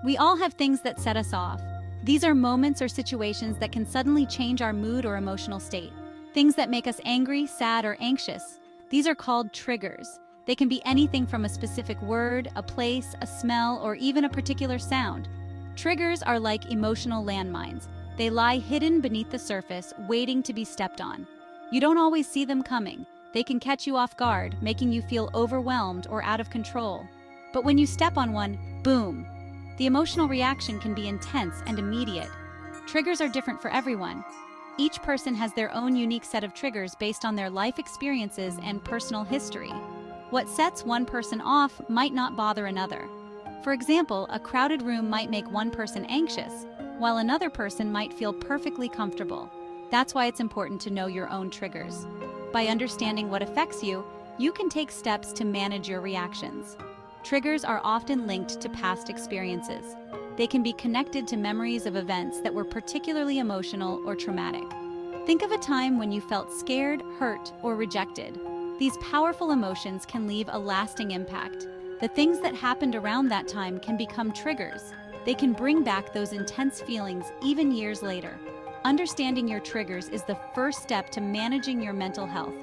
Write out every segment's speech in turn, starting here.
We all have things that set us off. These are moments or situations that can suddenly change our mood or emotional state. Things that make us angry, sad, or anxious. These are called triggers. They can be anything from a specific word, a place, a smell, or even a particular sound. Triggers are like emotional landmines. They lie hidden beneath the surface, waiting to be stepped on. You don't always see them coming. They can catch you off guard, making you feel overwhelmed or out of control. But when you step on one, boom! The emotional reaction can be intense and immediate. Triggers are different for everyone. Each person has their own unique set of triggers based on their life experiences and personal history. What sets one person off might not bother another. For example, a crowded room might make one person anxious, while another person might feel perfectly comfortable. That's why it's important to know your own triggers. By understanding what affects you, you can take steps to manage your reactions. Triggers are often linked to past experiences. They can be connected to memories of events that were particularly emotional or traumatic. Think of a time when you felt scared, hurt, or rejected. These powerful emotions can leave a lasting impact. The things that happened around that time can become triggers. They can bring back those intense feelings even years later. Understanding your triggers is the first step to managing your mental health.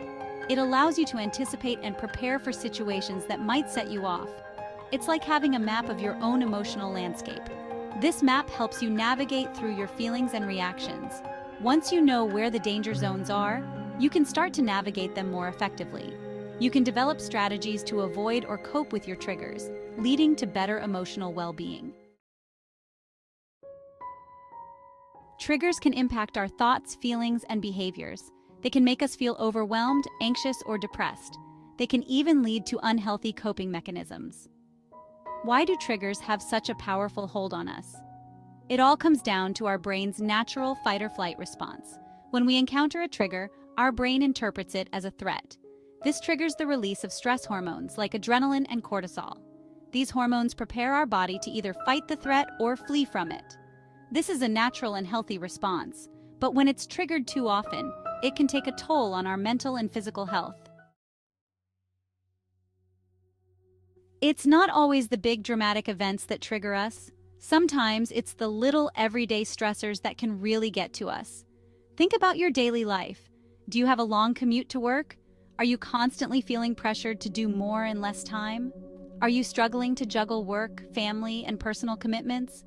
It allows you to anticipate and prepare for situations that might set you off. It's like having a map of your own emotional landscape. This map helps you navigate through your feelings and reactions. Once you know where the danger zones are, you can start to navigate them more effectively. You can develop strategies to avoid or cope with your triggers, leading to better emotional well-being. Triggers can impact our thoughts, feelings, and behaviors. They can make us feel overwhelmed, anxious, or depressed. They can even lead to unhealthy coping mechanisms. Why do triggers have such a powerful hold on us? It all comes down to our brain's natural fight-or-flight response. When we encounter a trigger, our brain interprets it as a threat. This triggers the release of stress hormones like adrenaline and cortisol. These hormones prepare our body to either fight the threat or flee from it. This is a natural and healthy response, but when it's triggered too often, it can take a toll on our mental and physical health. It's not always the big dramatic events that trigger us. Sometimes it's the little everyday stressors that can really get to us. Think about your daily life. Do you have a long commute to work? Are you constantly feeling pressured to do more in less time? Are you struggling to juggle work, family, and personal commitments?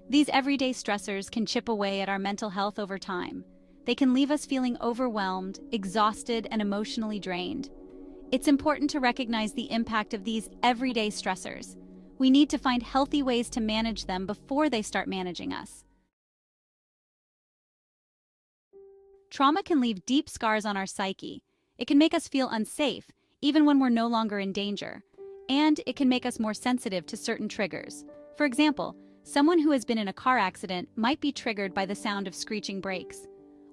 These everyday stressors can chip away at our mental health over time. They can leave us feeling overwhelmed, exhausted, and emotionally drained. It's important to recognize the impact of these everyday stressors. We need to find healthy ways to manage them before they start managing us. Trauma can leave deep scars on our psyche. It can make us feel unsafe, even when we're no longer in danger. And it can make us more sensitive to certain triggers. For example, someone who has been in a car accident might be triggered by the sound of screeching brakes.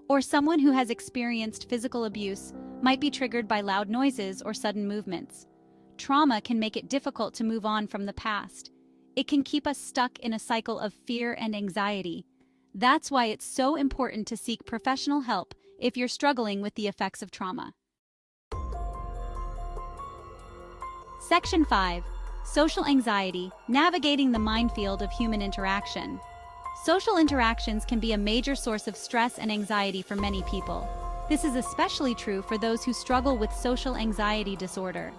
Or someone who has experienced physical abuse might be triggered by loud noises or sudden movements. Trauma can make it difficult to move on from the past. It can keep us stuck in a cycle of fear and anxiety. That's why it's so important to seek professional help if you're struggling with the effects of trauma. Section 5. Social anxiety, navigating the minefield of human interaction. Social interactions can be a major source of stress and anxiety for many people. This is especially true for those who struggle with social anxiety disorder.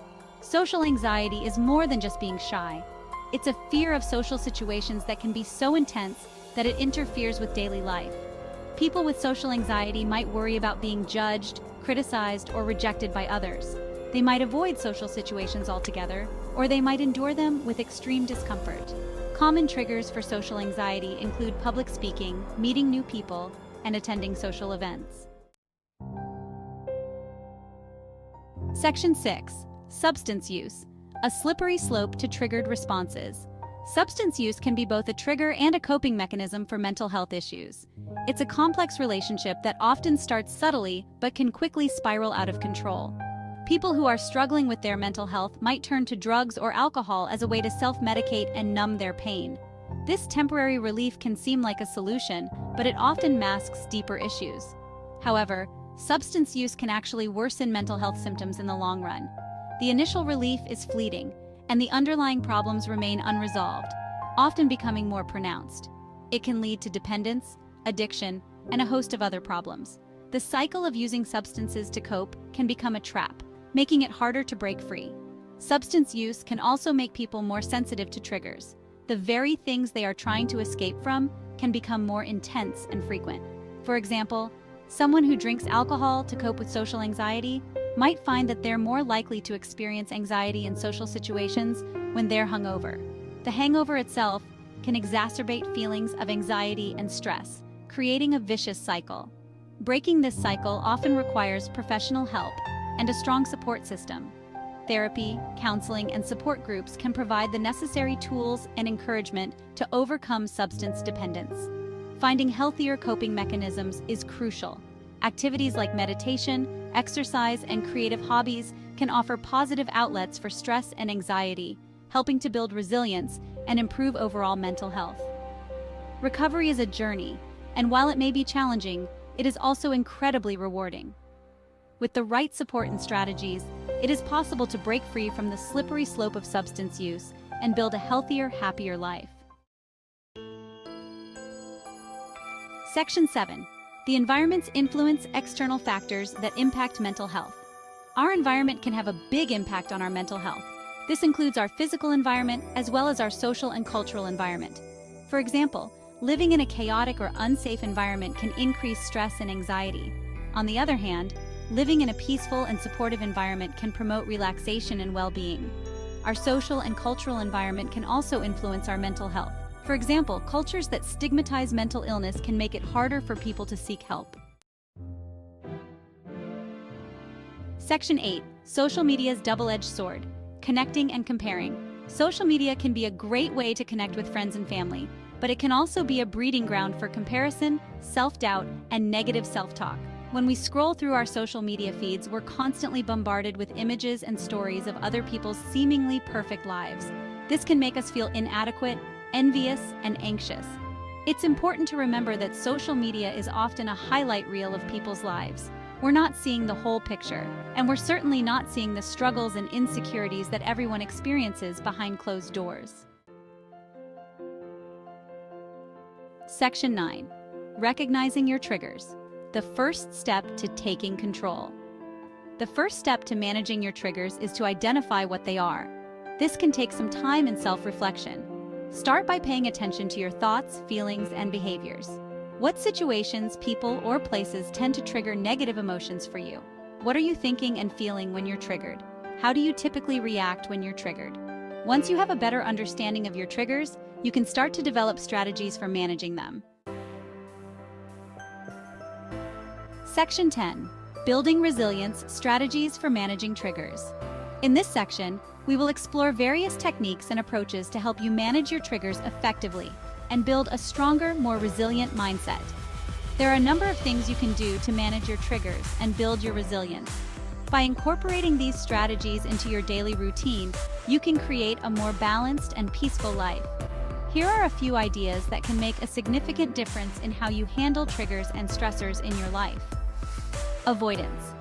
Social anxiety is more than just being shy. It's a fear of social situations that can be so intense that it interferes with daily life. People with social anxiety might worry about being judged, criticized, or rejected by others. They might avoid social situations altogether, or they might endure them with extreme discomfort. Common triggers for social anxiety include public speaking, meeting new people, and attending social events. Section 6. Substance use, a slippery slope to triggered responses. Substance use can be both a trigger and a coping mechanism for mental health issues. It's a complex relationship that often starts subtly but can quickly spiral out of control. People who are struggling with their mental health might turn to drugs or alcohol as a way to self-medicate and numb their pain. This temporary relief can seem like a solution, but it often masks deeper issues. However, substance use can actually worsen mental health symptoms in the long run. The initial relief is fleeting, and the underlying problems remain unresolved. often becoming more pronounced. It can lead to dependence, addiction, and a host of other problems. The cycle of using substances to cope can become a trap, making it harder to break free. Substance use can also make people more sensitive to triggers. The very things they are trying to escape from can become more intense and frequent. For example, someone who drinks alcohol to cope with social anxiety might find that they're more likely to experience anxiety in social situations when they're hungover. The hangover itself can exacerbate feelings of anxiety and stress, creating a vicious cycle. Breaking this cycle often requires professional help and a strong support system. Therapy, counseling, and support groups can provide the necessary tools and encouragement to overcome substance dependence. Finding healthier coping mechanisms is crucial. Activities like meditation, exercise, and creative hobbies can offer positive outlets for stress and anxiety, helping to build resilience and improve overall mental health. Recovery is a journey, and while it may be challenging, it is also incredibly rewarding. With the right support and strategies, it is possible to break free from the slippery slope of substance use and build a healthier, happier life. Section 7. The environment's influence external factors that impact mental health. Our environment can have a big impact on our mental health. This includes our physical environment as well as our social and cultural environment. For example, living in a chaotic or unsafe environment can increase stress and anxiety. On the other hand, living in a peaceful and supportive environment can promote relaxation and well-being. Our social and cultural environment can also influence our mental health. For example, cultures that stigmatize mental illness can make it harder for people to seek help. Section 8. Social media's double-edged sword. Connecting and comparing. Social media can be a great way to connect with friends and family, but it can also be a breeding ground for comparison, self-doubt, and negative self-talk. When we scroll through our social media feeds, we're constantly bombarded with images and stories of other people's seemingly perfect lives. This can make us feel inadequate, envious, and anxious. It's important to remember that social media is often a highlight reel of people's lives. We're not seeing the whole picture, and we're certainly not seeing the struggles and insecurities that everyone experiences behind closed doors. Section 9. Recognizing your triggers. The first step to taking control. The first step to managing your triggers is to identify what they are. This can take some time and self-reflection. Start by paying attention to your thoughts, feelings, and behaviors. What situations, people, or places tend to trigger negative emotions for you? What are you thinking and feeling when you're triggered? How do you typically react when you're triggered? Once you have a better understanding of your triggers, you can start to develop strategies for managing them. Section 10. Building resilience, strategies for managing triggers. In this section, we will explore various techniques and approaches to help you manage your triggers effectively and build a stronger, more resilient mindset. There are a number of things you can do to manage your triggers and build your resilience. By incorporating these strategies into your daily routine, you can create a more balanced and peaceful life. Here are a few ideas that can make a significant difference in how you handle triggers and stressors in your life. Avoidance.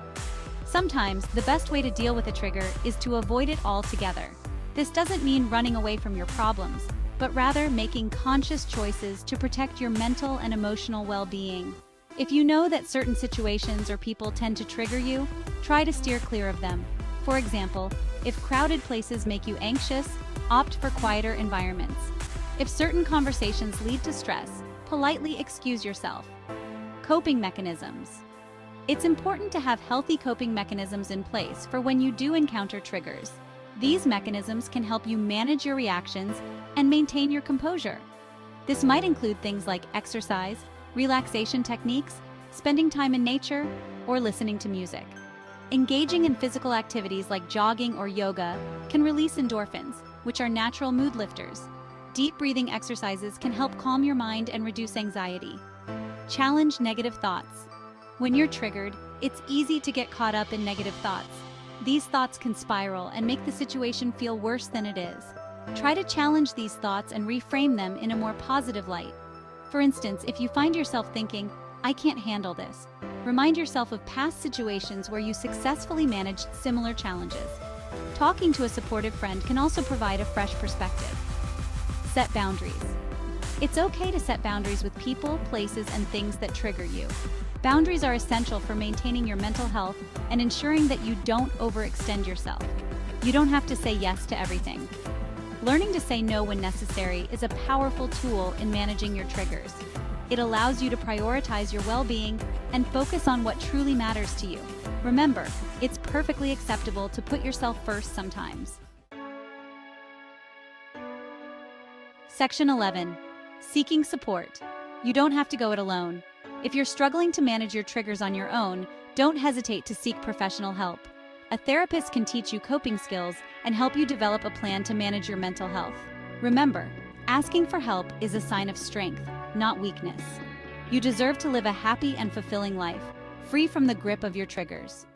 Sometimes, the best way to deal with a trigger is to avoid it altogether. This doesn't mean running away from your problems, but rather making conscious choices to protect your mental and emotional well-being. If you know that certain situations or people tend to trigger you, try to steer clear of them. For example, if crowded places make you anxious, opt for quieter environments. If certain conversations lead to stress, politely excuse yourself. Coping mechanisms. It's important to have healthy coping mechanisms in place for when you do encounter triggers. These mechanisms can help you manage your reactions and maintain your composure. This might include things like exercise, relaxation techniques, spending time in nature, or listening to music. Engaging in physical activities like jogging or yoga can release endorphins, which are natural mood lifters. Deep breathing exercises can help calm your mind and reduce anxiety. Challenge negative thoughts. When you're triggered, it's easy to get caught up in negative thoughts. These thoughts can spiral and make the situation feel worse than it is. Try to challenge these thoughts and reframe them in a more positive light. For instance, if you find yourself thinking, "I can't handle this," remind yourself of past situations where you successfully managed similar challenges. Talking to a supportive friend can also provide a fresh perspective. Set boundaries. It's okay to set boundaries with people, places, and things that trigger you. Boundaries are essential for maintaining your mental health and ensuring that you don't overextend yourself. You don't have to say yes to everything. Learning to say no when necessary is a powerful tool in managing your triggers. It allows you to prioritize your well-being and focus on what truly matters to you. Remember, it's perfectly acceptable to put yourself first sometimes. Section 11. Seeking support. You don't have to go it alone. If you're struggling to manage your triggers on your own, don't hesitate to seek professional help. A therapist can teach you coping skills and help you develop a plan to manage your mental health. Remember, asking for help is a sign of strength, not weakness. You deserve to live a happy and fulfilling life, free from the grip of your triggers.